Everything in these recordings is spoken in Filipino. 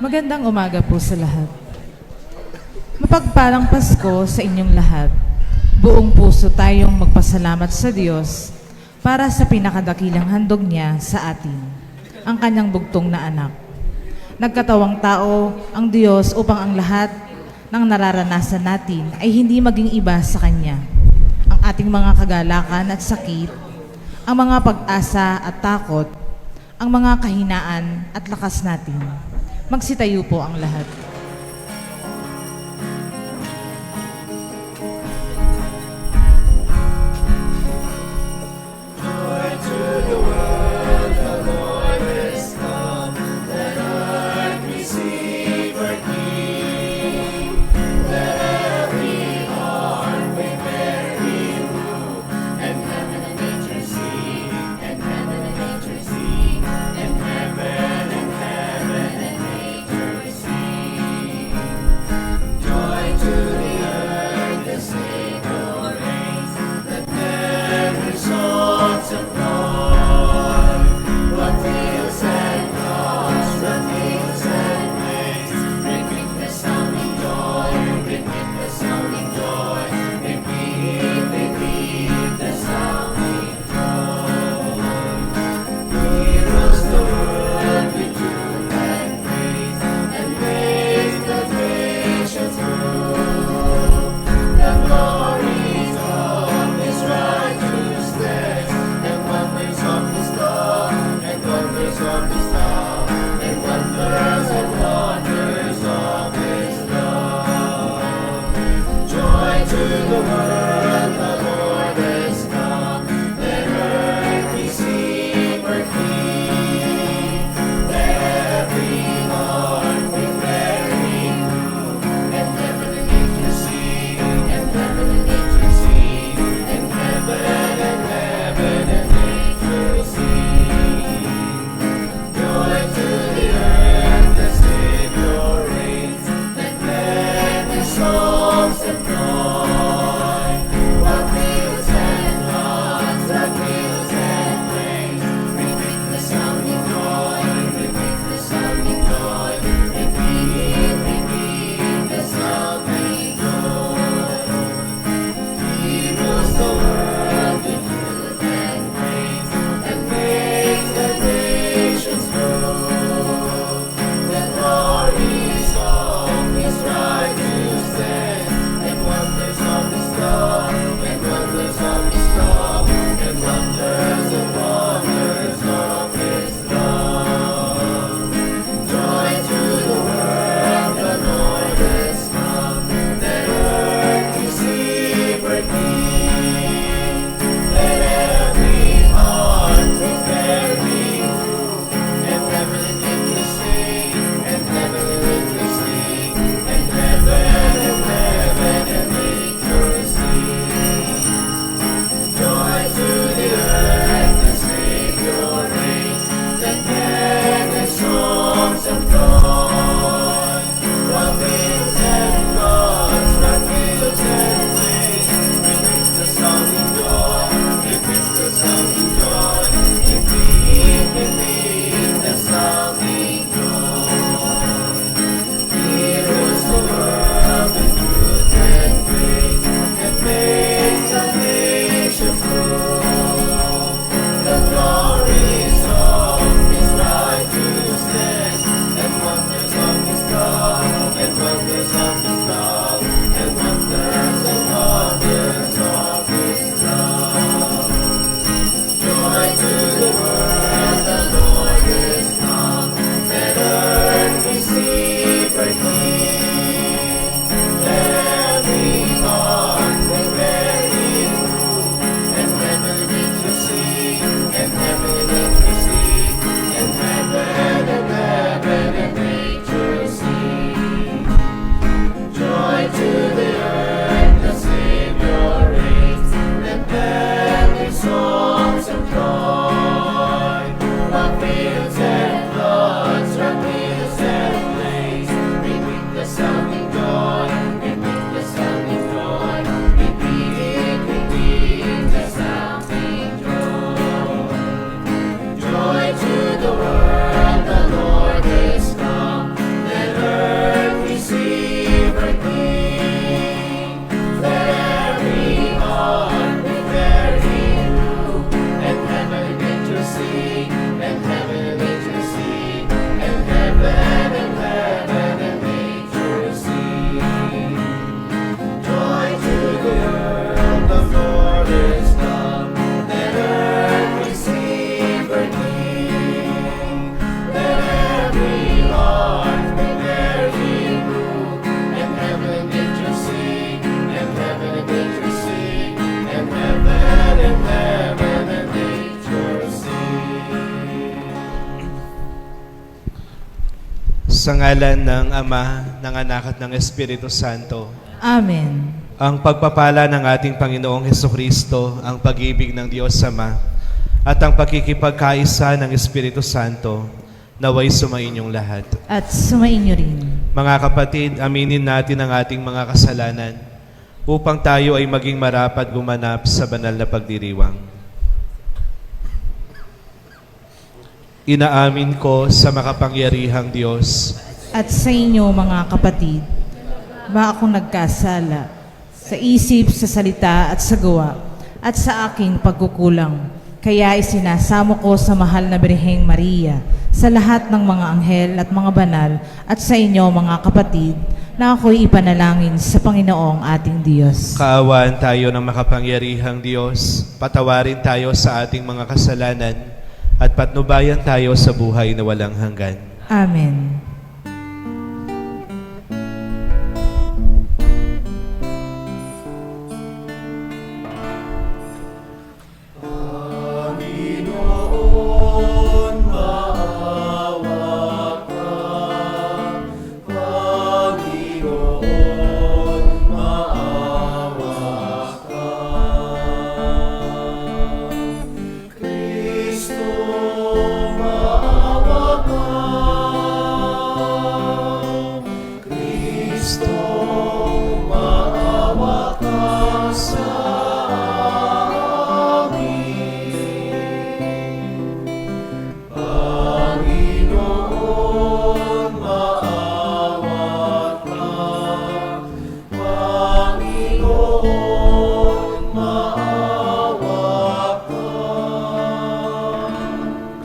Magandang umaga po sa lahat. Mapagpalang Pasko sa inyong lahat. Buong puso tayong magpasalamat sa Diyos para sa pinakadakilang handog niya sa atin, ang kanyang bugtong na anak. Nagkatawang tao ang Diyos upang ang lahat ng nararanasan natin ay hindi maging iba sa Kanya. Ang ating mga kagalakan at sakit, ang mga pag-asa at takot, ang mga kahinaan at lakas natin. Magsitayo po ang lahat. Sa ngalan ng Ama, ng Anak at ng Espiritu Santo. Amen. Ang pagpapala ng ating Panginoong Hesukristo, ang pag-ibig ng Diyos Ama, at ang pakikipagkaisa ng Espiritu Santo, naway sumainyong lahat. At sumainyo rin. Mga kapatid, aminin natin ang ating mga kasalanan upang tayo ay maging marapat gumanap sa banal na pagdiriwang. Inaamin ko sa makapangyarihang Diyos At sa inyo, mga kapatid, ba akong nagkasala sa isip, sa salita at sa gawa, at sa aking pagkukulang. Kaya isinasamo ko sa mahal na Birheng Maria, sa lahat ng mga anghel at mga banal, at sa inyo, mga kapatid, na ako'y ipanalangin sa Panginoong ating Diyos. Kaawaan tayo ng makapangyarihang Diyos, patawarin tayo sa ating mga kasalanan, at patnubayan tayo sa buhay na walang hanggan. Amen.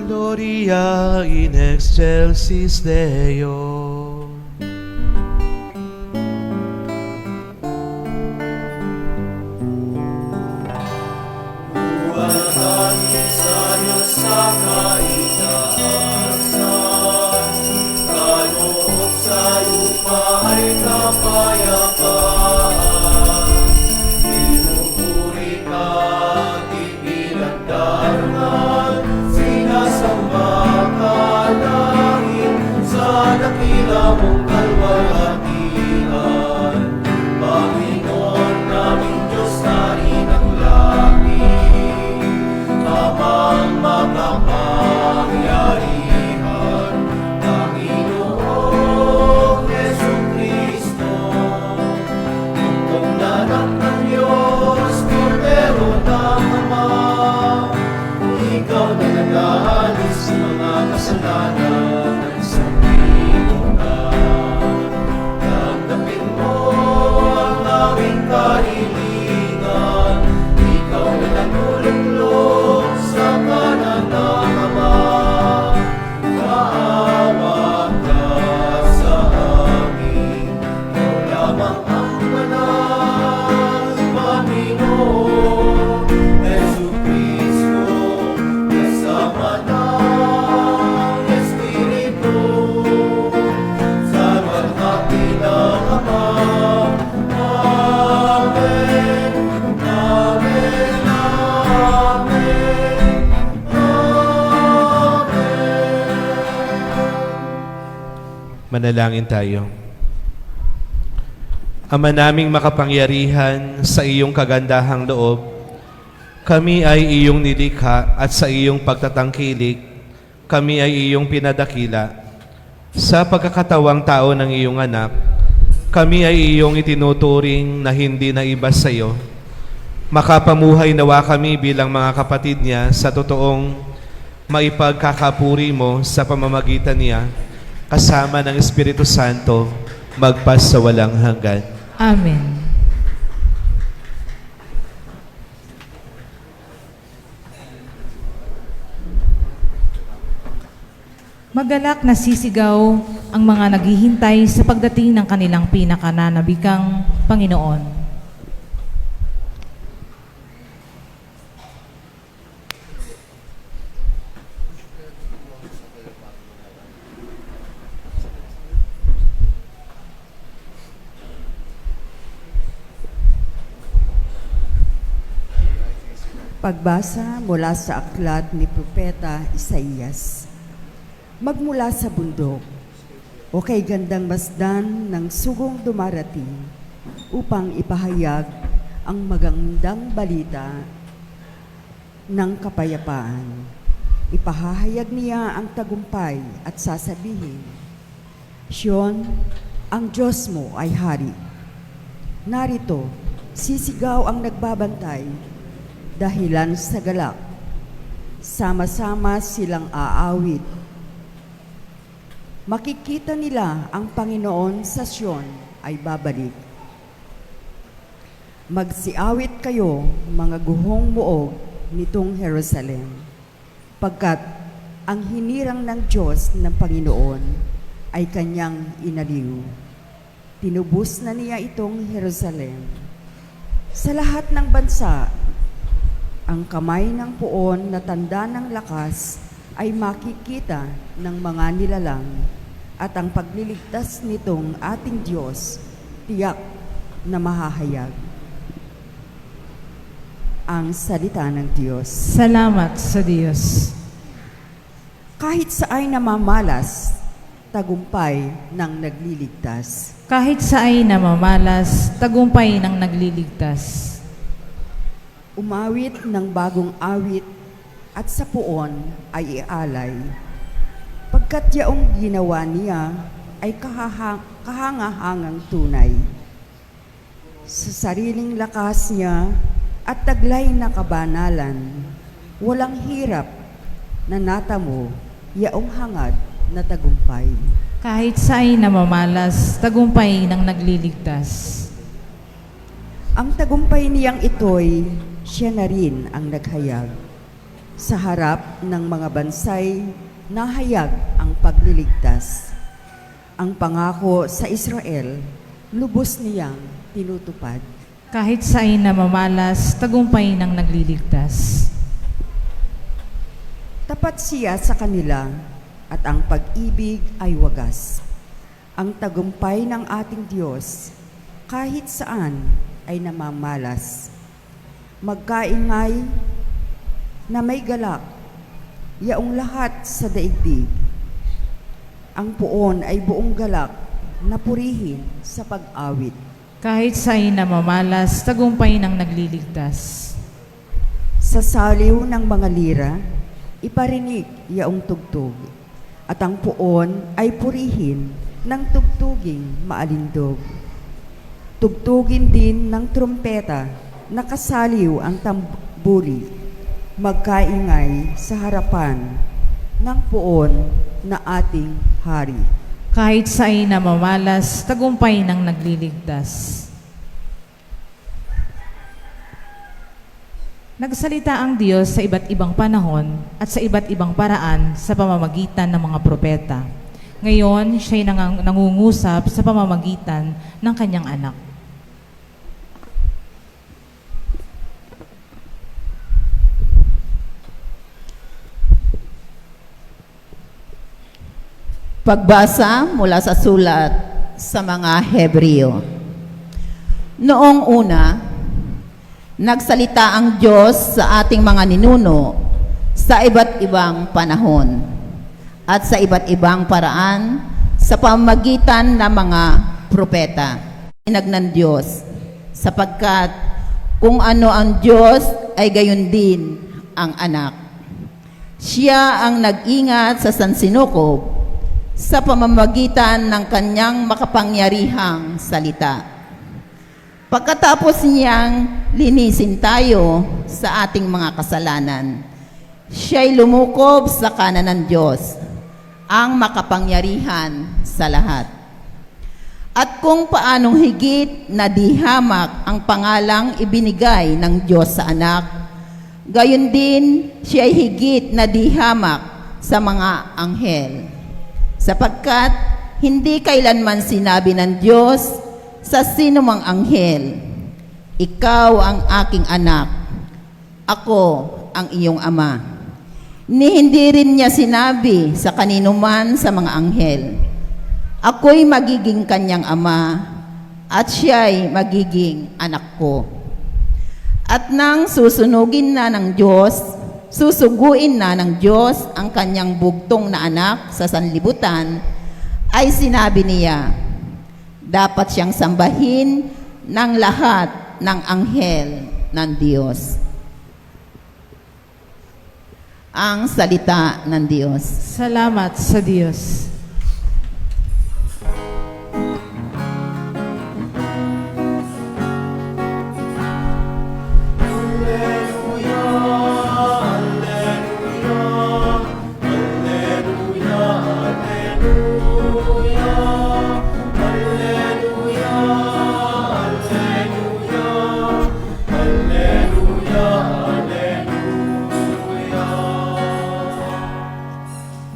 Gloria in excelsis Deo. Buwalhangin sa Diyos sa kaitaasan, kaloob sa lupa ay kapayapaan. Pinupuri ka, ipinagdarangan, sinasamba ka langit sa dakila mong kalwalhatian. Panginoon naming Diyos, narin ang langit, amang makapangyarihan, Panginoong Jesucristo, tungkol na anak ng Diyos, Kordero ng Ama, ikaw na nag-aalis sa mga kasalanan ng isang lipunan. Damdapin mo ang aming kahilingan, ikaw na nagulunglong sa kanan ng Ama. Maawa ka sa amin, ikaw lamang ang banal, Panginoon Jesucristo, kasama ng Espiritu, sa luwalhati ng Ama. Amen, amen, amen, amen. Manalangin tayo. Ama naming makapangyarihan, sa iyong kagandahang loob, kami ay iyong nilikha at sa iyong pagtatangkilik, kami ay iyong pinadakila. Sa pagkakatawang tao ng iyong anak, kami ay iyong itinuturing na hindi na iba sa iyo. Makapamuhay nawa kami bilang mga kapatid niya sa totoong maipagkakapuri mo sa pamamagitan niya, kasama ng Espiritu Santo, magpas sa walang hanggan. Amen. Magalak na sisigaw ang mga naghihintay sa pagdating ng kanilang pinakananabikang Panginoon. Pagbasa mula sa aklat ni Propeta Isaías. Magmula sa bundok, o kay gandang masdan ng sugong dumarating upang ipahayag ang magandang balita ng kapayapaan. Ipahahayag niya ang tagumpay at sasabihin, Siyon, ang Diyos mo ay hari. Narito, sisigaw ang nagbabantay, dahilan sa galak. Sama-sama silang aawit. Makikita nila ang Panginoon sa Siyon ay babalik. Magsiawit kayo, mga guhong muog nitong Jerusalem, pagkat ang hinirang ng Diyos ng Panginoon ay kanyang inaliw. Tinubos na niya itong Jerusalem. Sa lahat ng bansa, ang kamay ng puon na tanda ng lakas ay makikita ng mga nilalang at ang pagliligtas nitong ating Diyos tiyak na mahahayag. Ang salita ng Diyos. Salamat sa Diyos. Kahit sa ay namamalas, tagumpay ng nagliligtas. Kahit sa ay namamalas, tagumpay ng nagliligtas. Umawit ng bagong awit at sa puon ay ialay. Pagkat yaong ginawa niya ay kahangahangang tunay. Sa sariling lakas niya at taglay na kabanalan, walang hirap na natamo yaong hangad na tagumpay. Kahit sa ay namamalas, tagumpay ng nagliligtas. Ang tagumpay niyang ito'y siya na rin ang naghayag. Sa harap ng mga bansay, nahayag ang pagliligtas. Ang pangako sa Israel, lubos niyang tinutupad. Kahit sa ay namamalas, tagumpay ng nagliligtas. Tapat siya sa kanila at ang pag-ibig ay wagas. Ang tagumpay ng ating Diyos, kahit saan ay namamalas. Magkaingay na may galak, yaong lahat sa daigdig. Ang puon ay buong galak na purihin sa pag-awit. Kahit sa ay namamalas, tagumpay ng nagliligtas. Sa saliw ng mga lira, iparinig yaong tugtog, at ang puon ay purihin ng tugtuging maalindog. Tugtugin din ng trumpeta, nakasaliw ang tamburi, magkaingay sa harapan ng puon na ating hari. Kahit sa ay namamalas, tagumpay ng nagliligtas. Nagsalita ang Diyos sa iba't ibang panahon at sa iba't ibang paraan sa pamamagitan ng mga propeta. Ngayon, siya'y nangungusap sa pamamagitan ng kanyang anak. Pagbasa mula sa sulat sa mga Hebreo. Noong una, nagsalita ang Diyos sa ating mga ninuno sa iba't ibang panahon at sa iba't ibang paraan sa pamamagitan ng mga propeta. Inag ng Diyos, sapagkat kung ano ang Diyos ay gayon din ang anak. Siya ang nag-ingat sa sansinukob sa pamamagitan ng kanyang makapangyarihang salita. Pagkatapos niyang linisin tayo sa ating mga kasalanan, siya'y lumukob sa kanan ng Diyos, ang makapangyarihan sa lahat. At kung paanong higit na dihamak ang pangalang ibinigay ng Diyos sa anak, gayon din siya'y higit na dihamak sa mga anghel. Sapagkat hindi kailanman sinabi ng Diyos sa sinumang anghel, ikaw ang aking anak, ako ang iyong ama. Ni hindi rin niya sinabi sa kanino man sa mga anghel, ako'y magiging kanyang ama at siya'y magiging anak ko. At nang susuguin na ng Diyos ang kanyang bugtong na anak sa sanlibutan, ay sinabi niya, dapat siyang sambahin ng lahat ng anghel ng Diyos. Ang salita ng Diyos. Salamat sa Diyos.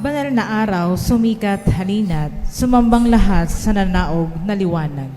Banal na araw, sumikat halina't sumambang lahat sa nanaog na liwanag.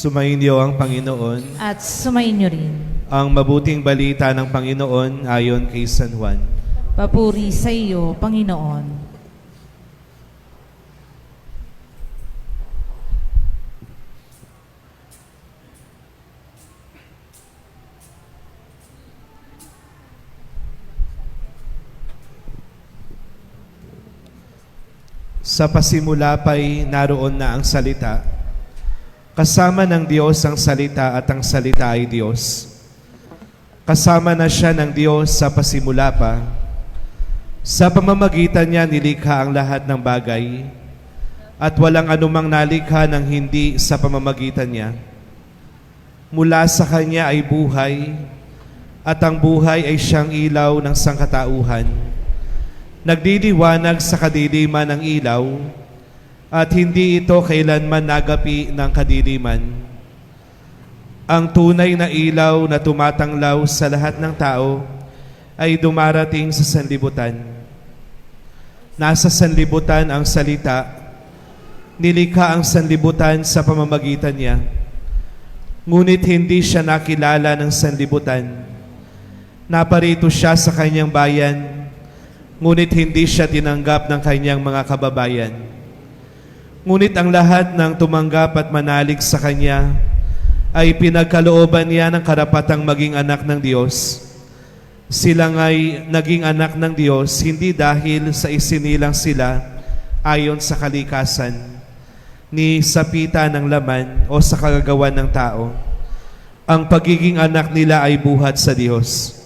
Sumainyo ang Panginoon. At sumainyo rin. Ang mabuting balita ng Panginoon ayon kay San Juan. Papuri sa iyo, Panginoon. Sa pasimula pa'y naroon na ang salita. Kasama ng Diyos ang salita at ang salita ay Diyos. Kasama na siya ng Diyos sa pasimula pa. Sa pamamagitan niya nilikha ang lahat ng bagay at walang anumang nalikha ng hindi sa pamamagitan niya. Mula sa Kanya ay buhay at ang buhay ay siyang ilaw ng sangkatauhan. Nagdiliwanag sa kadiliman ng ilaw at hindi ito kailanman nagapi ng kadiliman. Ang tunay na ilaw na tumatanglaw sa lahat ng tao ay dumarating sa sanlibutan. Nasa sanlibutan ang salita, nilikha ang sanlibutan sa pamamagitan niya. Ngunit hindi siya nakilala ng sanlibutan. Naparito siya sa kanyang bayan, ngunit hindi siya tinanggap ng kanyang mga kababayan. Ngunit ang lahat ng tumanggap at manalig sa Kanya ay pinagkalooban niya ng karapatang maging anak ng Diyos. Sila nga'y naging anak ng Diyos hindi dahil sa isinilang sila ayon sa kalikasan, ni sa pita ng laman o sa kagagawan ng tao. Ang pagiging anak nila ay buhat sa Diyos.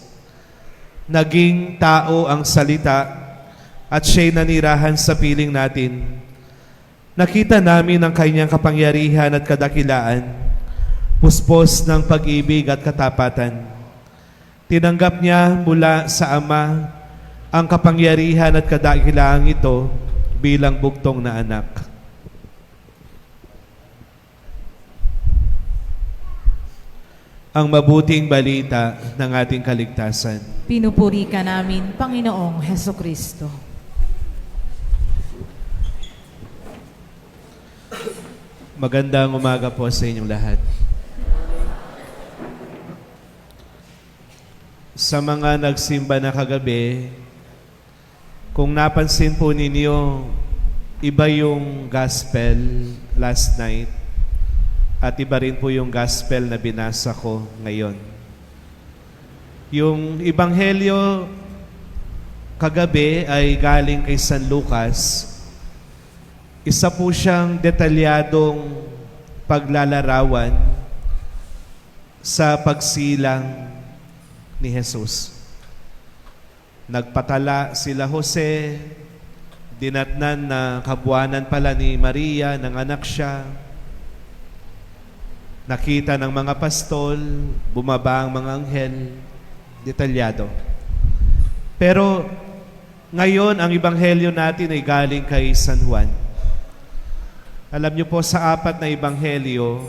Naging tao ang salita at siya'y nanirahan sa piling natin. Nakita namin ang kanyang kapangyarihan at kadakilaan, puspos ng pag-ibig at katapatan. Tinanggap niya mula sa Ama ang kapangyarihan at kadakilaan ito bilang bugtong na anak. Ang mabuting balita ng ating kaligtasan. Pinupuri ka namin, Panginoong Hesukristo. Magandang umaga po sa inyong lahat. Sa mga nagsimba na kagabi, kung napansin po ninyo, iba yung gospel last night at iba rin po yung gospel na binasa ko ngayon. Yung ebanghelyo kagabi ay galing kay San Lucas. Isa po siyang detalyadong paglalarawan sa pagsilang ni Jesus. Nagpatala sila Jose, dinatnan na kabuanan pala ni Maria, ng anak siya. Nakita ng mga pastol, bumaba ang mga anghel, detalyado. Pero Ngayon, ang ebanghelyo natin ay galing kay San Juan. Alam niyo po, sa 4 na ebanghelyo,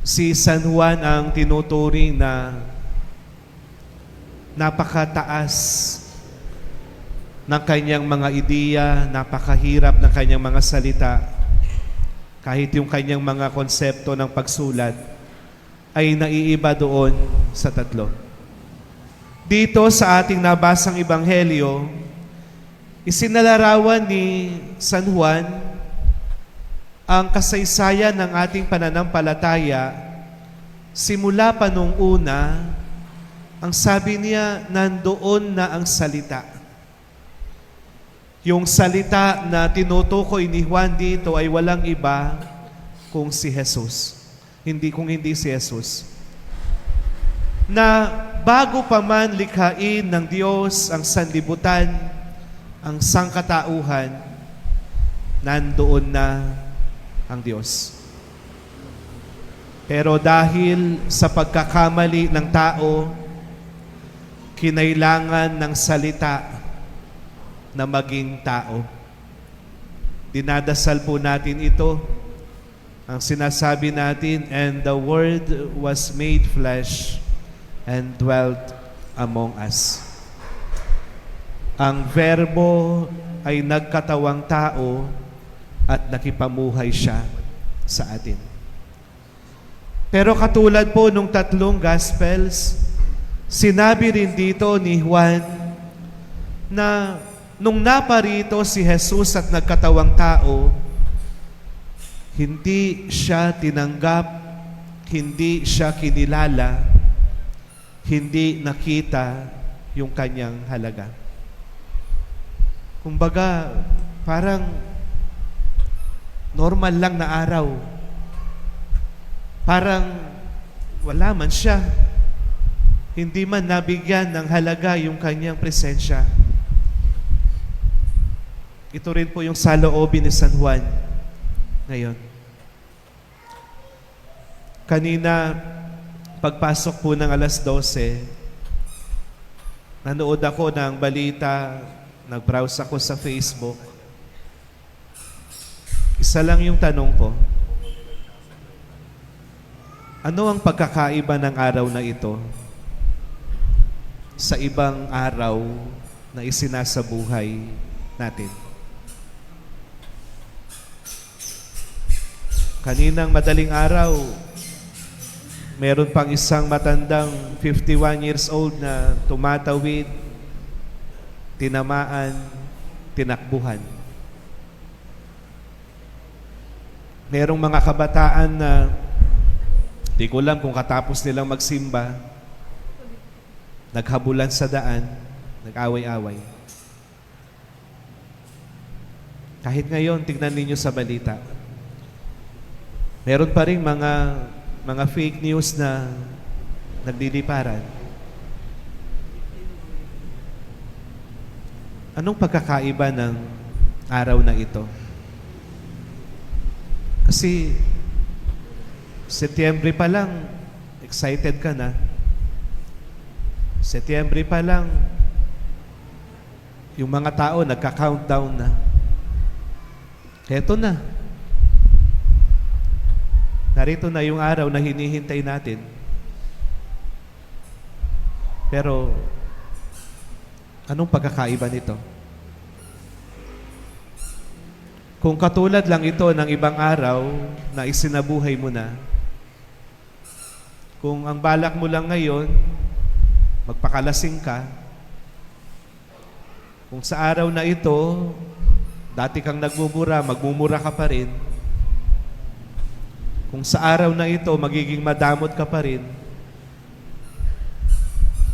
si San Juan ang tinuturing na napakataas ng kanyang mga ideya, napakahirap ng kanyang mga salita. Kahit yung kanyang mga konsepto ng pagsulat ay naiiba doon sa 3. Dito sa ating nabasang ebanghelyo, isinalarawan ni San Juan ang kasaysayan ng ating pananampalataya simula pa nung una. Ang sabi niya, nandoon na ang salita. Yung salita na tinutukoy ni Juan dito ay walang iba kung si Jesus. Kung hindi si Jesus. Na bago pa man likhain ng Diyos ang sanlibutan, ang sangkatauhan, nandoon na ang Diyos. Pero dahil sa pagkakamali ng tao, kinailangan ng salita na maging tao. Dinadasal po natin ito. Ang sinasabi natin, and the Word was made flesh and dwelt among us. Ang verbo ay nagkatawang tao at nakipamuhay siya sa atin. Pero katulad po nung 3 Gospels, sinabi rin dito ni Juan na nung naparito si Jesus at nagkatawang tao, hindi siya tinanggap, hindi siya kinilala, hindi nakita yung kanyang halaga. Kumbaga, parang normal lang na araw. Parang wala man siya. Hindi man nabigyan ng halaga yung kanyang presensya. Ito rin po yung saloobin ni San Juan ngayon. Kanina, pagpasok po ng 12:00, nanood ako ng balita, nag-browse ako sa Facebook. Isa lang yung tanong ko, ano ang pagkakaiba ng araw na ito sa ibang araw na isinasabuhay natin? Kaninang madaling araw, meron pang isang matandang 51 years old na tumatawid, tinamaan, tinakbuhan. Merong mga kabataan na di ko alam kung katapos nilang magsimba, naghabulan sa daan, nag-away-away. Kahit ngayon, tignan ninyo sa balita. Meron pa rin mga fake news na nagliliparan. Anong pagkakaiba ng araw na ito? Kasi Setyembre pa lang, excited ka na. Setyembre pa lang, yung mga tao nagka-countdown na. Eto na. Narito na yung araw na hinihintay natin. Pero, anong pagkakaiba nito? Kung katulad lang ito ng ibang araw na isinabuhay mo na, kung ang balak mo lang ngayon, magpakalasing ka, kung sa araw na ito, dati kang nagmumura, magmumura ka pa rin, kung sa araw na ito, magiging madamot ka pa rin,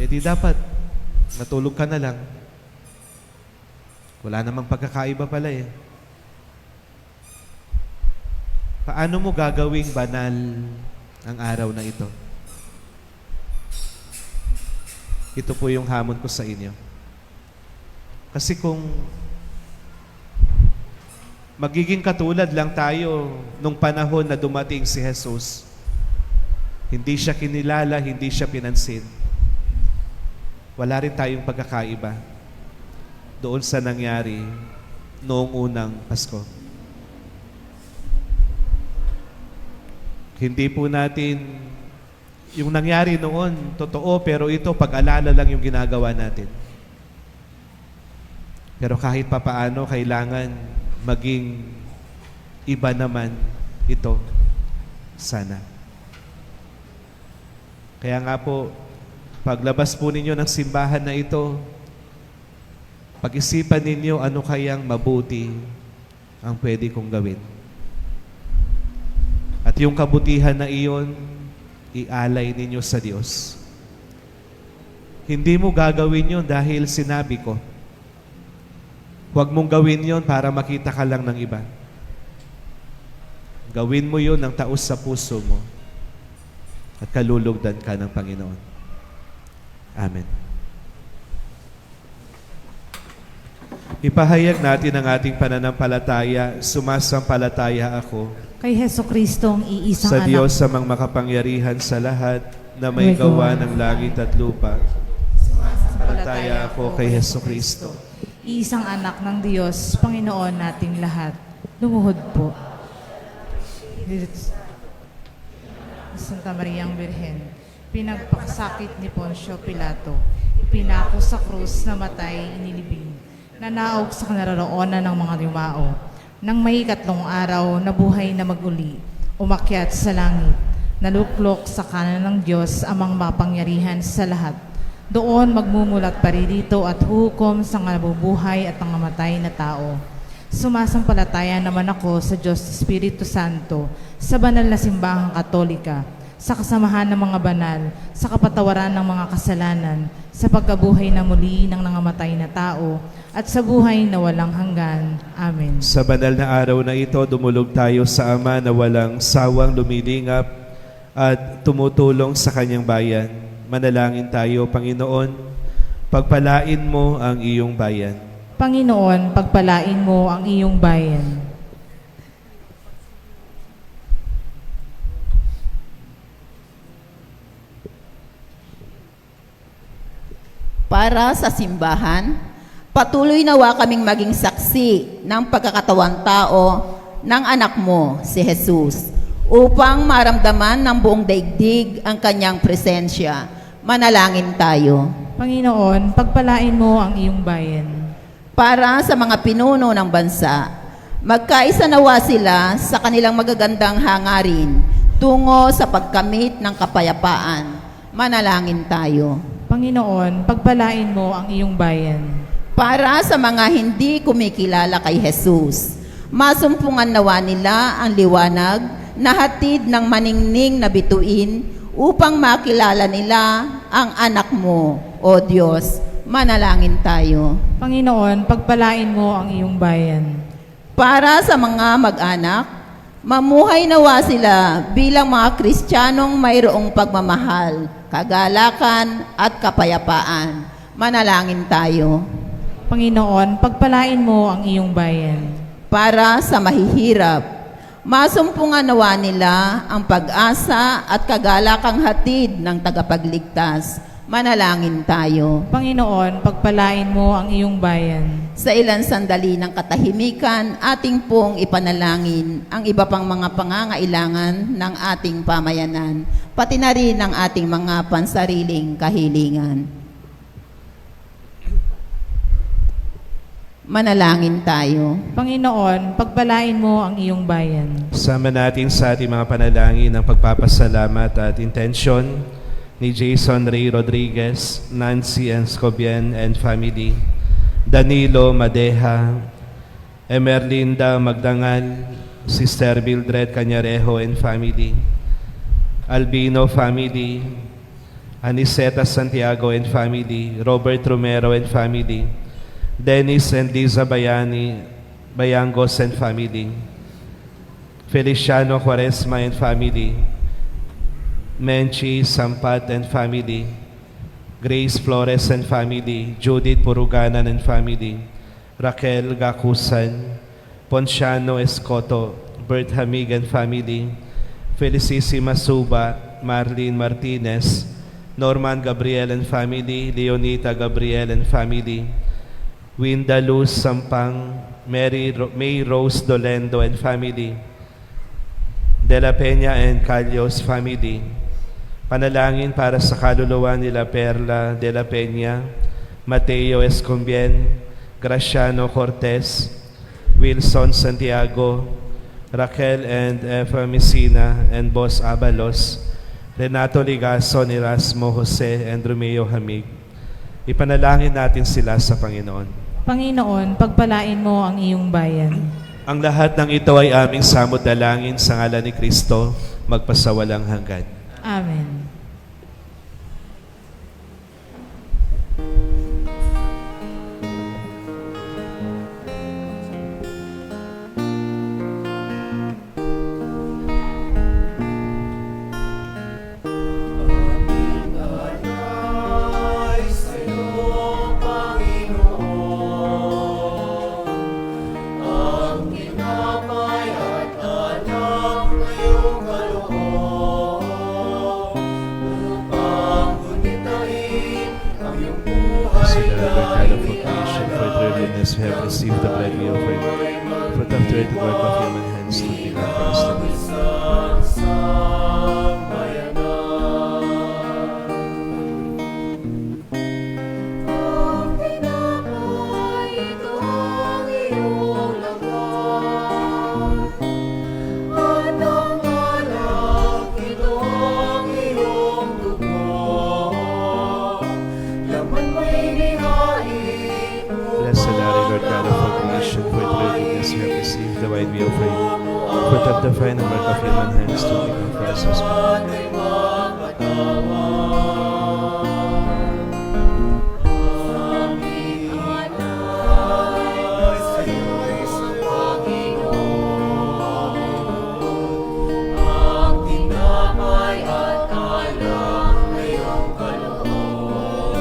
di dapat matulog ka na lang. Wala namang pagkakaiba pala eh. Paano mo gagawing banal ang araw na ito? Ito po yung hamon ko sa inyo. Kasi kung magiging katulad lang tayo nung panahon na dumating si Jesus, hindi siya kinilala, hindi siya pinansin, wala rin tayong pagkakaiba. doon sa nangyari noong unang Pasko. Hindi po natin yung nangyari noon, totoo, pero ito pag-alala lang yung ginagawa natin. Pero kahit papaano, kailangan maging iba naman ito. Sana. Kaya nga po, paglabas po ninyo ng simbahan na ito, pag-isipan ninyo ano kayang mabuti ang pwede kong gawin. At yung kabutihan na iyon, ialay ninyo sa Diyos. Hindi mo gagawin yun dahil sinabi ko. Huwag mong gawin yon para makita ka lang ng iba. Gawin mo yun ng taos sa puso mo at kalulugdan ka ng Panginoon. Amen. Ipahayag natin ang ating pananampalataya. Sumasampalataya ako Kay Heso Kristong iisang sa anak. Diyos sa mga makapangyarihan sa lahat na may gawa ng langit at lupa. Sumasampalataya ako kay Heso Kristo. Iisang anak ng Diyos, Panginoon nating lahat. Lumuhod po. Santa Mariang Birhen, pinagpakasakit ni Poncio Pilato, ipinako sa krus, namatay, inilibing, nanaog sa kanaroroonan ng mga yumao. Nang may 3 araw, nabuhay na maguli, umakyat sa langit, naluklok sa kanan ng Diyos amang mapangyarihan sa lahat. Doon magmumulat paririto at hukom sa nabubuhay at ang namatay na tao. Sumasampalataya naman ako sa Diyos Espiritu Santo, sa banal na simbahang Katolika, sa kasamahan ng mga banal, sa kapatawaran ng mga kasalanan, sa pagkabuhay na muli ng nangamatay na tao, at sa buhay na walang hanggan. Amen. Sa banal na araw na ito, dumulog tayo sa Ama na walang sawang lumilingap at tumutulong sa kanyang bayan. Manalangin tayo, Panginoon, pagpalain mo ang iyong bayan. Panginoon, pagpalain mo ang iyong bayan. Para sa simbahan, patuloy nawa kaming maging saksi ng pagkakatawang tao ng anak mo, si Jesus, upang maramdaman ng buong daigdig ang kanyang presensya. Manalangin tayo. Panginoon, pagpalain mo ang iyong bayan. Para sa mga pinuno ng bansa, magkaisa nawa sila sa kanilang magagandang hangarin tungo sa pagkamit ng kapayapaan. Manalangin tayo. Panginoon, pagpalain mo ang iyong bayan. Para sa mga hindi kumikilala kay Jesus, masumpungan nawa nila ang liwanag na hatid ng maningning na bituin upang makilala nila ang anak mo, O Diyos. Manalangin tayo. Panginoon, pagpalain mo ang iyong bayan. Para sa mga mag-anak, mamuhay nawa sila bilang mga Kristiyanong mayroong pagmamahal, kagalakan at kapayapaan. Manalangin tayo. Panginoon, pagpalain mo ang iyong bayan. Para sa mahihirap, masumpungan nawa nila ang pag-asa at kagalakang hatid ng tagapagligtas. Manalangin tayo. Panginoon, pagpalain mo ang iyong bayan. Sa ilang sandali ng katahimikan, ating pong ipanalangin ang iba pang mga pangangailangan ng ating pamayanan, pati na rin ang ating mga pansariling kahilingan. Manalangin tayo. Panginoon, pagpalain mo ang iyong bayan. Sama natin sa ating mga panalangin ng pagpapasalamat at intensyon ni Jason Ray Rodriguez, Nancy Escobian and family, Danilo Madeja, Emerlinda Magdangal, Sister Mildred Cañarejo and family, Albino family, Aniseta Santiago and family, Robert Romero and family, Dennis and Liza Bayangos and family, Feliciano Quaresma and family, Menchi Sampat and family, Grace Flores and family, Judith Puruganan and family, Raquel Gakusan, Ponciano Escoto, Bert Hamig and family, Felicissima Suba, Marlene Martinez, Norman Gabriel and family, Leonita Gabriel and family, Winda Luz Sampang, May Rose Dolendo and family, De La Peña and Calyos family. Panalangin para sa kaluluwa nila Perla De La Peña, Mateo Escombien, Graciano Cortez, Wilson Santiago, Raquel and Eva Messina and Boss Abalos, Renato Ligason, Erasmo Jose and Romeo Hamig. Ipanalangin natin sila sa Panginoon. Panginoon, pagpalain mo ang iyong bayan. Ang lahat ng ito ay aming samot dalangin sa ngalan ni Kristo, magpasawalang hanggan. Amen. Ay sa'yo, Panginoon, ang tinapay at anak na iyong kaloob, upang gunitain ang iyong buhay na Convocation for worthiness we have received the bread we offer, fruit of the work of human hands to be confessed. isang sambayanan. Ang tinapay, ito ang iyong laman, at ang alak, ito ang iyong dugo. Laman mo'y nihain Blessed are you, Lord God of all creation, for the worthiness we have received the wine we offer, fruit of the fine work of human hands to be confessed. at ay magpatawa. Aming alay sa'yo'y sa Panginoon, ang tinapay at alak na iyong kaloob,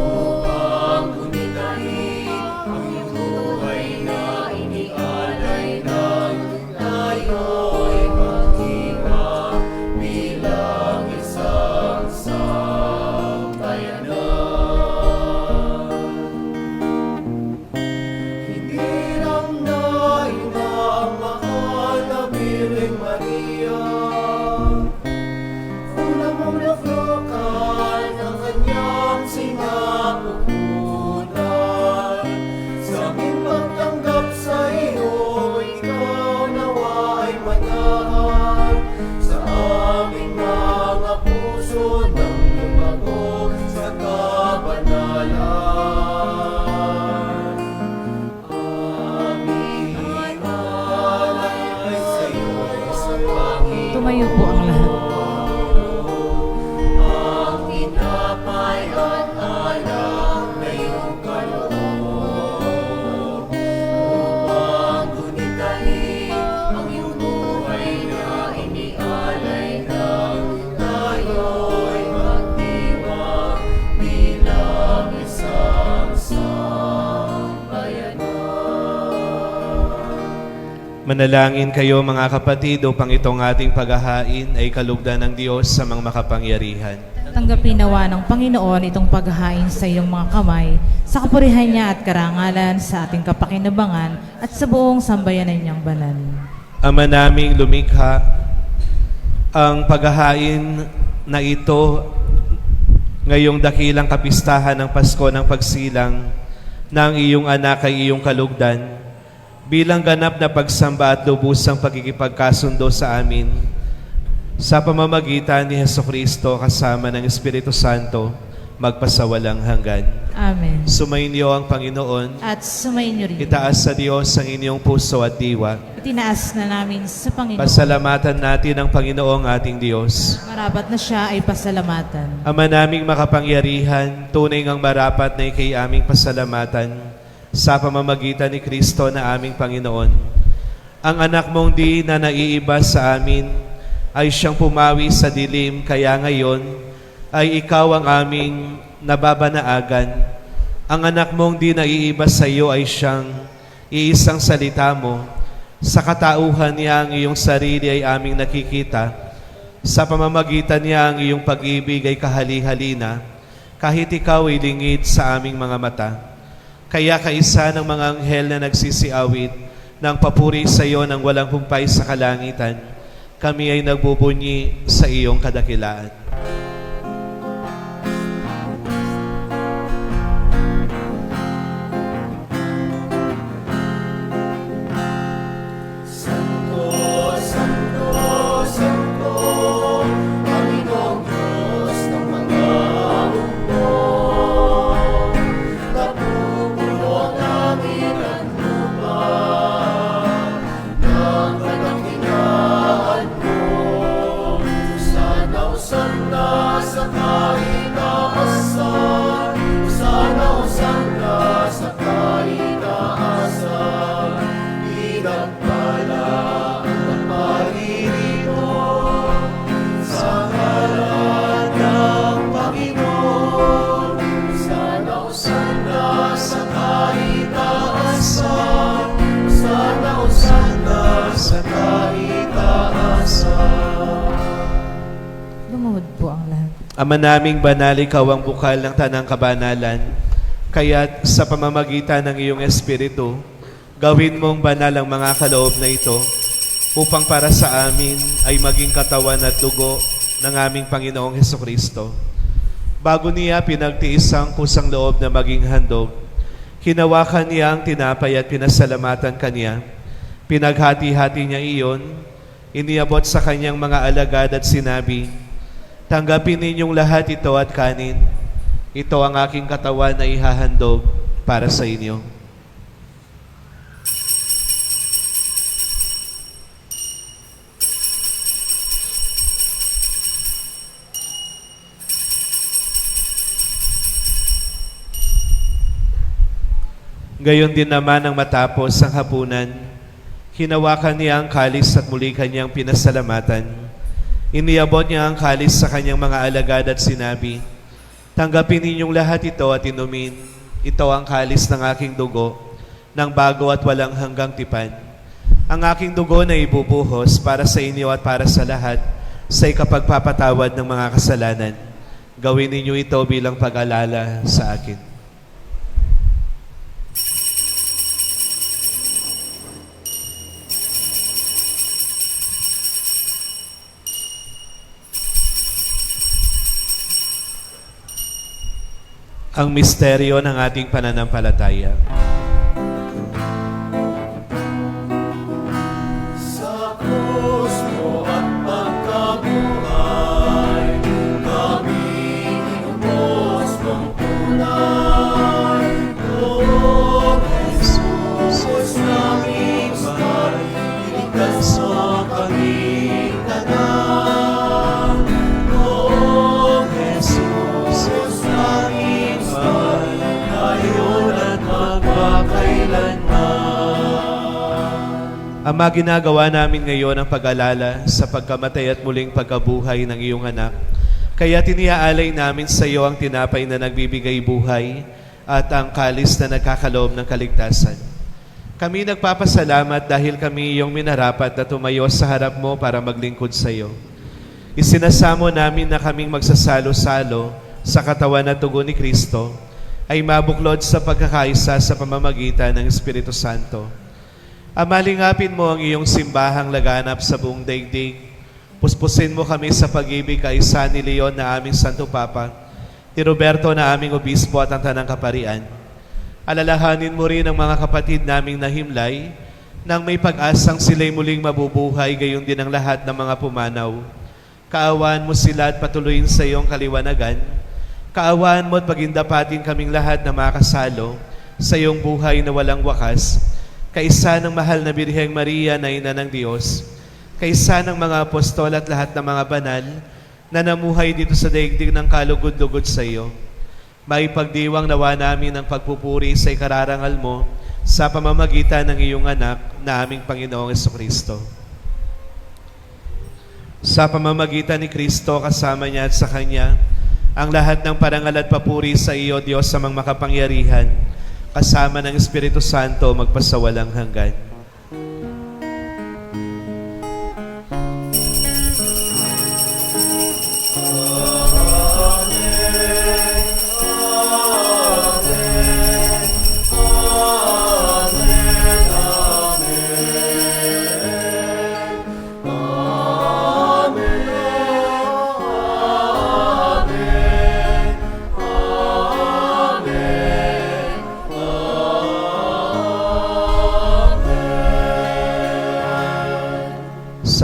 upang gunitain ang iyong buhay na inialay ng tayo'y magdiwang bilang isang sambayanan. Hindi lang nayon ang mahal na Birheng Maria, una mong naflokan ang kanyang sinapupunan. Sa aming pagtanggap sa iyo, ikaw nawa ay manahan sa aming mga puso nang lumago sa kabanalan. Aming alay sa'yo'y sa Panginoon. Tumayo po ang lahat. Ang tinapay at alak na iyong kaloob, upang gunitain ang iyong buhay na inialay ng tayo'y magdiwang bilang isang sambayanan. Manalangin kayo mga kapatid upang itong ating paghahain ay kalugdan ng Diyos sa mga makapangyarihan. Tanggapin nawa ng Panginoon itong paghahain sa iyong mga kamay, sa kapurihan niya at karangalan, sa ating kapakinabangan at sa buong sambayanan niyang banal. Ama naming lumikha, ang paghahain na ito ngayong dakilang kapistahan ng Pasko ng Pagsilang ng iyong anak ay iyong kalugdan, bilang ganap na pagsamba at lubusang pagkikipagkasundo sa amin sa pamamagitan ni Hesukristo kasama ng Espiritu Santo, magpasawalang hanggan. Amen. Sumainyo ang Panginoon. At sumayin niyo rin. Itaas sa Diyos ang inyong puso at diwa. Itinaas na namin sa Panginoon. Pasalamatan natin ang Panginoong ating Diyos. Marapat na siya ay pasalamatan. Ama naming makapangyarihan, tunay ngang marapat na ikay aming pasalamatan sa pamamagitan ni Kristo na aming Panginoon. Ang anak mong di na naiiba sa amin ay siyang pumawi sa dilim, kaya ngayon ay ikaw ang aming nababanaagan. Ang anak mong di naiiba sa iyo ay siyang iisang salita mo. Sa katauhan niya ang iyong sarili ay aming nakikita. Sa pamamagitan niya ang iyong pag-ibig ay kahali-halina, kahit ikaw ay lingid sa aming mga mata. Kaya kaisa ng mga anghel na nagsisiawit ng papuri sa iyo ng walang humpay sa kalangitan, kami ay nagbubunyi sa iyong kadakilaan. Lumuhod po ang lahat. Ama naming banal, ikaw ang bukal ng tanang kabanalan, kaya't sa pamamagitan ng iyong Espiritu, gawin mong banal ang mga kaloob na ito, upang para sa amin ay maging katawan at dugo ng aming Panginoong Hesukristo. Bago niya pinagtiis ang kusang loob na maging handog, hinawakan niya ang tinapay at pinasalamatan kanya. Pinaghati-hati niya iyon, iniabot sa kanyang mga alagad at sinabi, "Tanggapin ninyong lahat ito at kanin. Ito ang aking katawan na ihahandog para sa inyo." Gayon din naman ang matapos ang hapunan, hinawakan niya ang kalis at muli kanyang pinasalamatan. Iniabot niya ang kalis sa kanyang mga alagad at sinabi, "Tanggapin ninyong lahat ito at inumin. Ito ang kalis ng aking dugo, ng bago at walang hanggang tipan. Ang aking dugo na ibubuhos para sa inyo at para sa lahat sa ikapagpapatawad ng mga kasalanan. Gawin ninyo ito bilang pag-alala sa akin." Ang misteryo ng ating pananampalataya. Sa krus mo at pagkabuhay, kami inubos mong tunay. O Jesus, naming mahal, iligtas mo kaming tanan. O Jesus, naming ngayon at magpakailanman. Ama, ginagawa namin ngayon ang pag-alala sa pagkamatay at muling pagkabuhay ng iyong anak. Kaya tiniaalay namin sa iyo ang tinapay na nagbibigay buhay at ang kalis na nagkakaloob ng kaligtasan. Kami nagpapasalamat dahil kami iyong minarapat na tumayo sa harap mo para maglingkod sa iyo. Isinasamo namin na kaming magsasalo-salo sa katawan at dugo ni Kristo ay mabuklod sa pagkakaisa sa pamamagitan ng Espiritu Santo. Amalingapin mo ang iyong simbahang laganap sa buong daigdig. Puspusin mo kami sa pag-ibig kaisa ni Leon na aming Santo Papa, ni Roberto na aming Obispo at ang Tanang Kaparian. Alalahanin mo rin ang mga kapatid naming nahimlay nang may pag-asang sila'y muling mabubuhay, gayon din ang lahat ng mga pumanaw. Kaawaan mo sila at patuloyin sa iyong kaliwanagan. Kaawaan mo at pagindapatin kaming lahat na makasalo sa iyong buhay na walang wakas, kaisa ng mahal na Birheng Maria na Ina ng Diyos, kaisa ng mga apostol at lahat ng mga banal na namuhay dito sa daigdig ng kalugod-lugod sa iyo. Maipagdiwang nawa namin ang pagpupuri sa ikararangal mo sa pamamagitan ng iyong anak na aming Panginoong Jesucristo. Sa pamamagitan ni Kristo, kasama niya at sa Kanya, ang lahat ng parangal at papuri sa iyo, Diyos sa mga makapangyarihan, kasama ng Espiritu Santo, magpasawalang hanggan. Amen,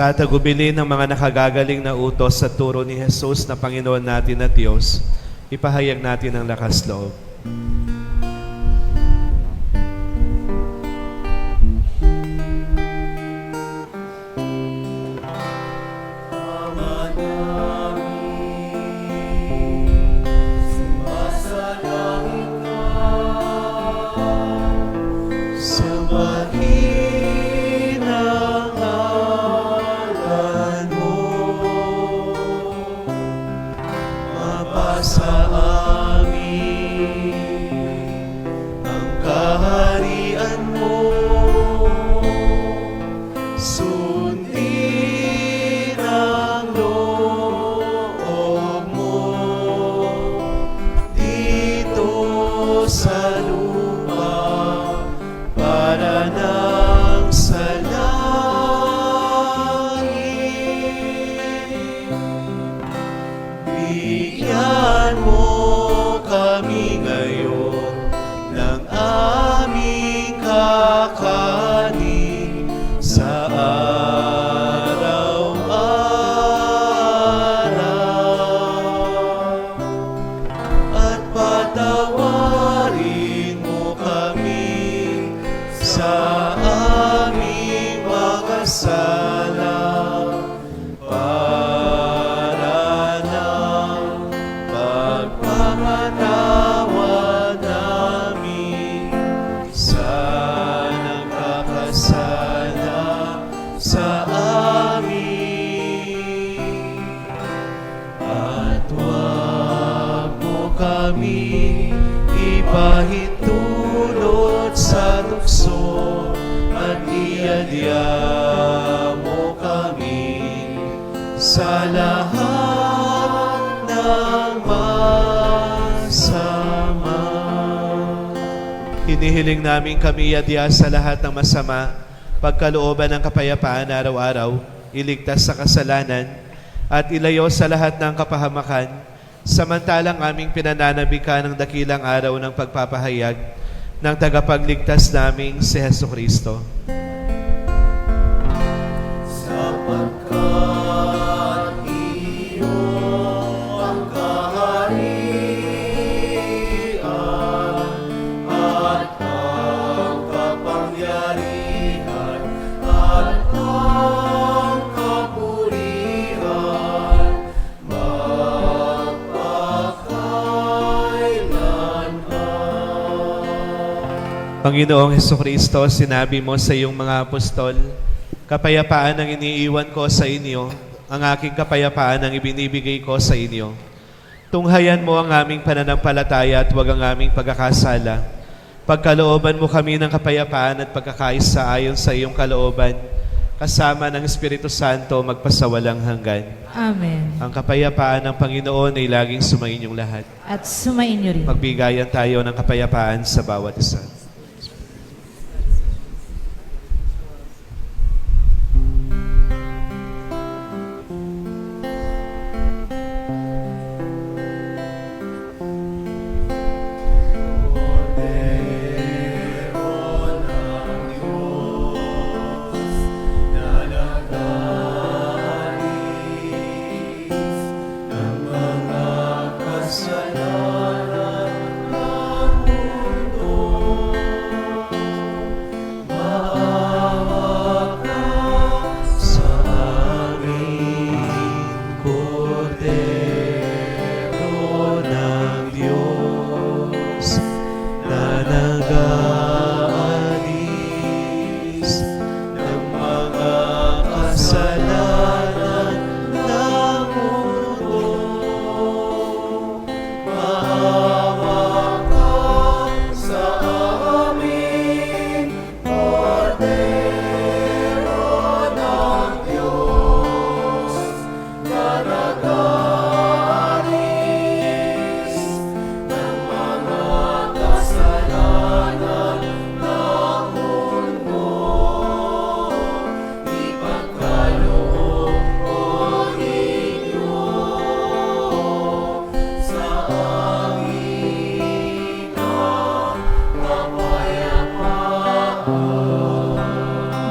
Sa tagubili ng mga nakagagaling na utos sa turo ni Jesus na Panginoon natin at Diyos, ipahayag natin ang lakas loob. Sa mahinang ngalan mo, mapasa amin ang kaharian mo. Sundin ang loob mo dito sa lupa para nang sa langit. Bigyan mo kami ngayon ng aming kakanin sa araw-araw. At patawarin mo kami sa aming mga sala para ng pagpapatawad namin sa nagkakasala sa amin. At huwag mo kami ipahintulot sa tukso at iadya mo kami sa lahat ng masama. Hinihiling namin kami iadya sa lahat ng masama, pagkalooban ng kapayapaan araw-araw, iligtas sa kasalanan, at ilayo sa lahat ng kapahamakan, samantalang aming pinananabikan ng dakilang araw ng pagpapahayag ng tagapagligtas naming si Jesucristo. Sapagkat iyo ang kaharian at ang kapangyarihan at ang kapurihan magpakailanman. Panginoong Jesucristo, sinabi mo sa iyong mga apostol, kapayapaan ang iniiwan ko sa inyo, ang aking kapayapaan ang ibinibigay ko sa inyo. Tunghayan mo ang aming pananampalataya at huwag ang aming pagkakasala. Pagkalooban mo kami ng kapayapaan at pagkakaisa ayon sa iyong kalooban, kasama ng Espiritu Santo magpasawalang hanggan. Amen. Ang kapayapaan ng Panginoon ay laging sumainyong lahat. At sumain niyo rin. Magbigayan tayo ng kapayapaan sa bawat isa.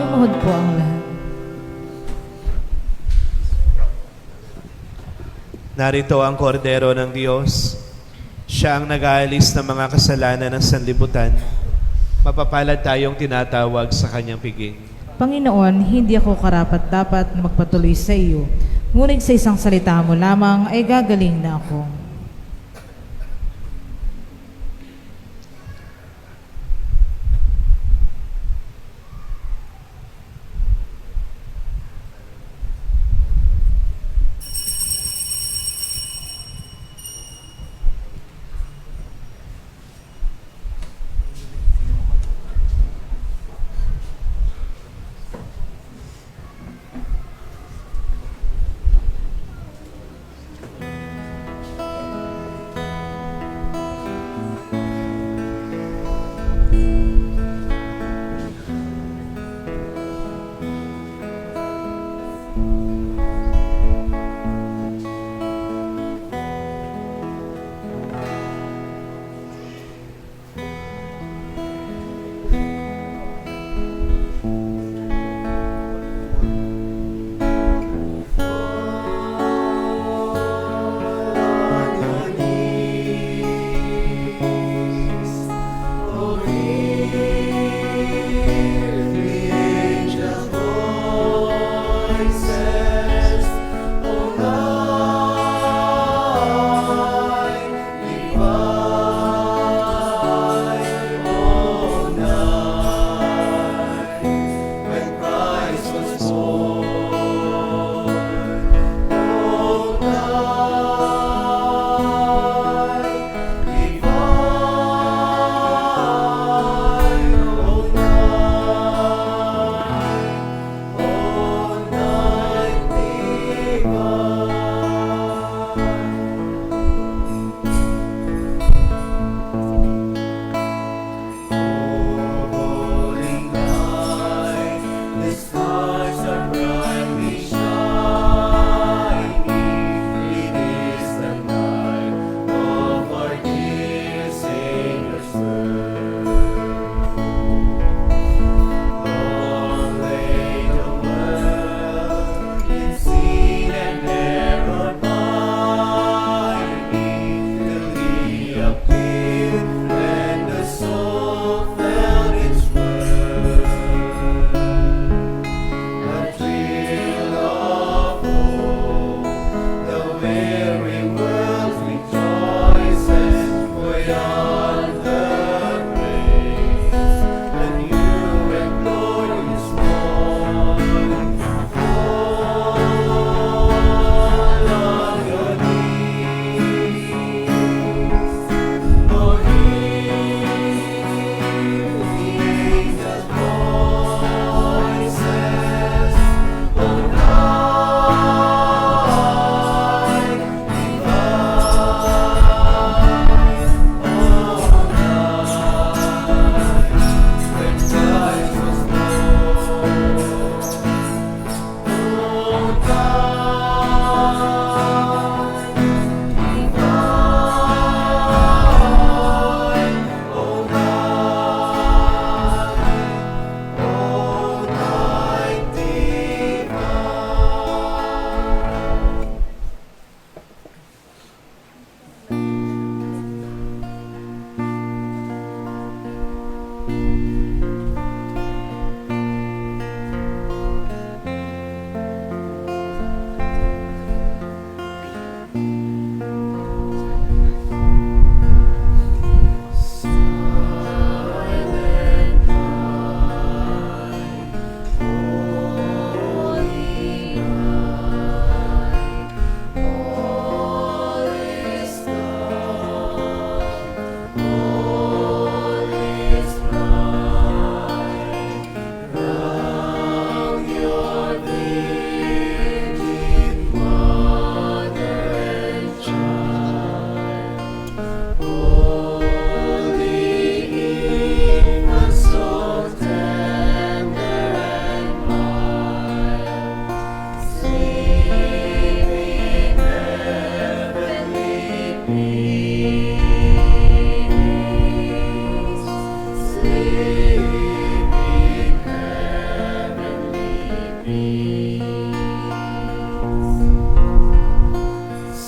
Lumuhod po ang lahat. Narito ang kordero ng Diyos. Siya ang nag-aalis ng mga kasalanan ng sanlibutan. Mapapalad tayong tinatawag sa kanyang piging. Panginoon, hindi ako karapat-dapat na magpatuloy sa iyo, ngunit sa isang salita mo lamang ay gagaling na ako.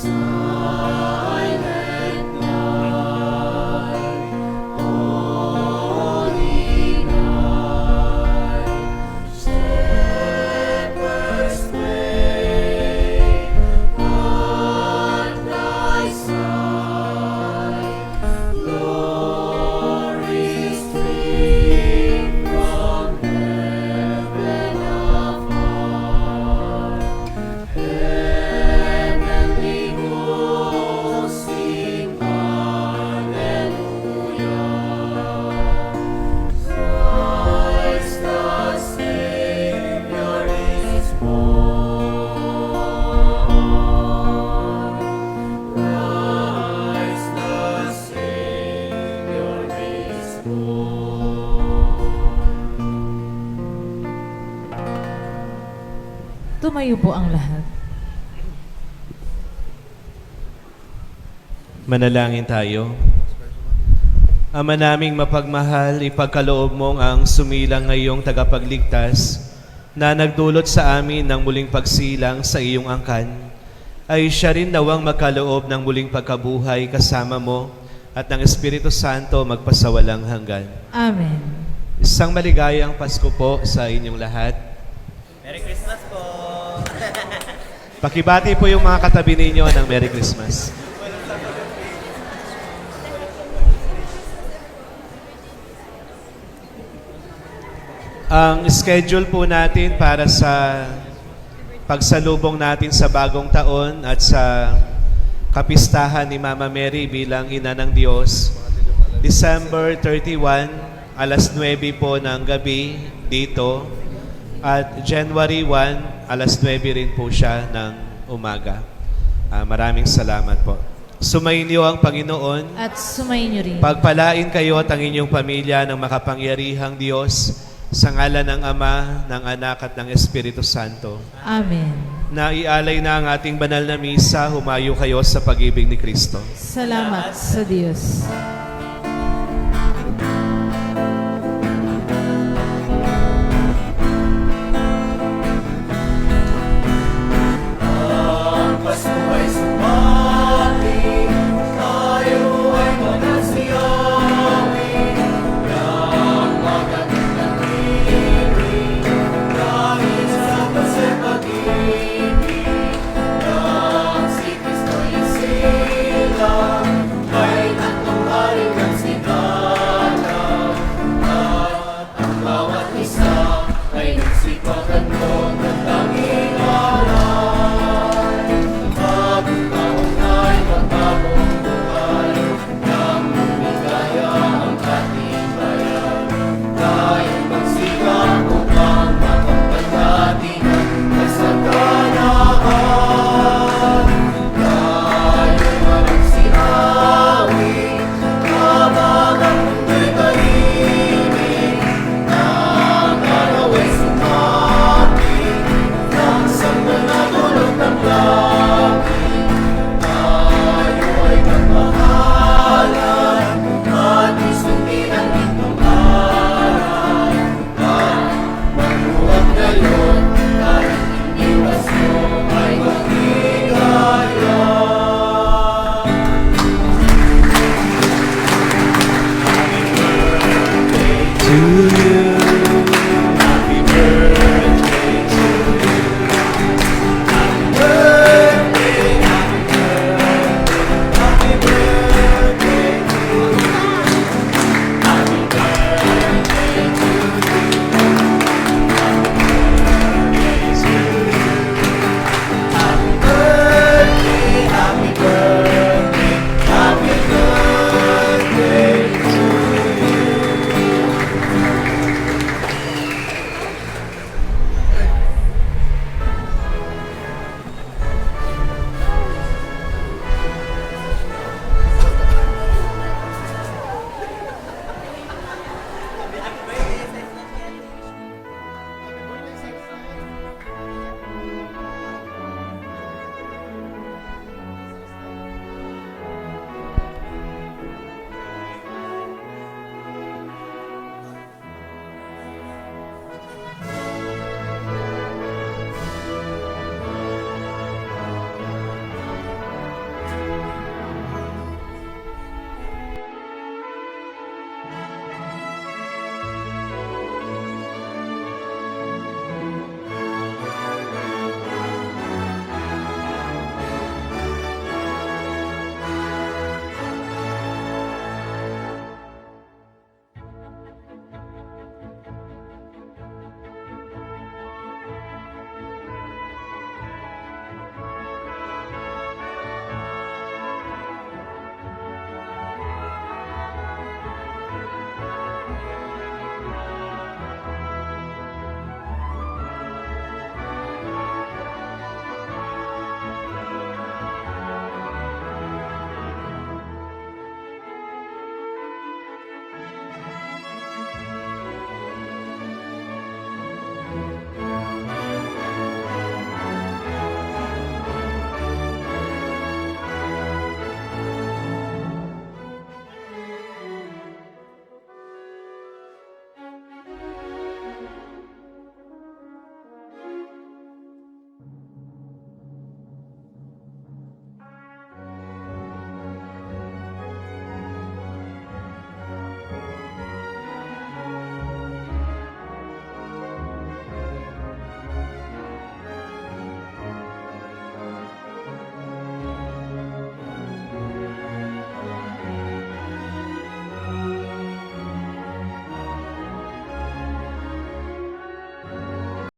So Tumayo po ang lahat. Manalangin tayo. Ama naming mapagmahal, ipagkaloob mong ang sumilang ngayong tagapagligtas na nagdulot sa amin ng muling pagsilang sa iyong angkan, ay siya rin nawang magkaloob ng muling pagkabuhay kasama mo at ng Espiritu Santo magpasawalang hanggan. Amen. Isang maligayang Pasko po sa inyong lahat. Merry Christmas po! Pakibati po yung mga katabi ninyo ng Merry Christmas. Ang schedule po natin para sa pagsalubong natin sa bagong taon at sa kapistahan ni Mama Mary bilang Ina ng Diyos, December 31, alas 9 po ng gabi dito, at January 1, alas 9 rin po siya ng umaga. Maraming salamat po. Sumainyo ang Panginoon. At sumayin niyo rin. Pagpalain kayo at ang inyong pamilya ng makapangyarihang Diyos sa ngalan ng Ama, ng Anak at ng Espiritu Santo. Amen. Naialay na ang ating banal na misa, humayo kayo sa pag-ibig ni Kristo. Salamat sa Diyos.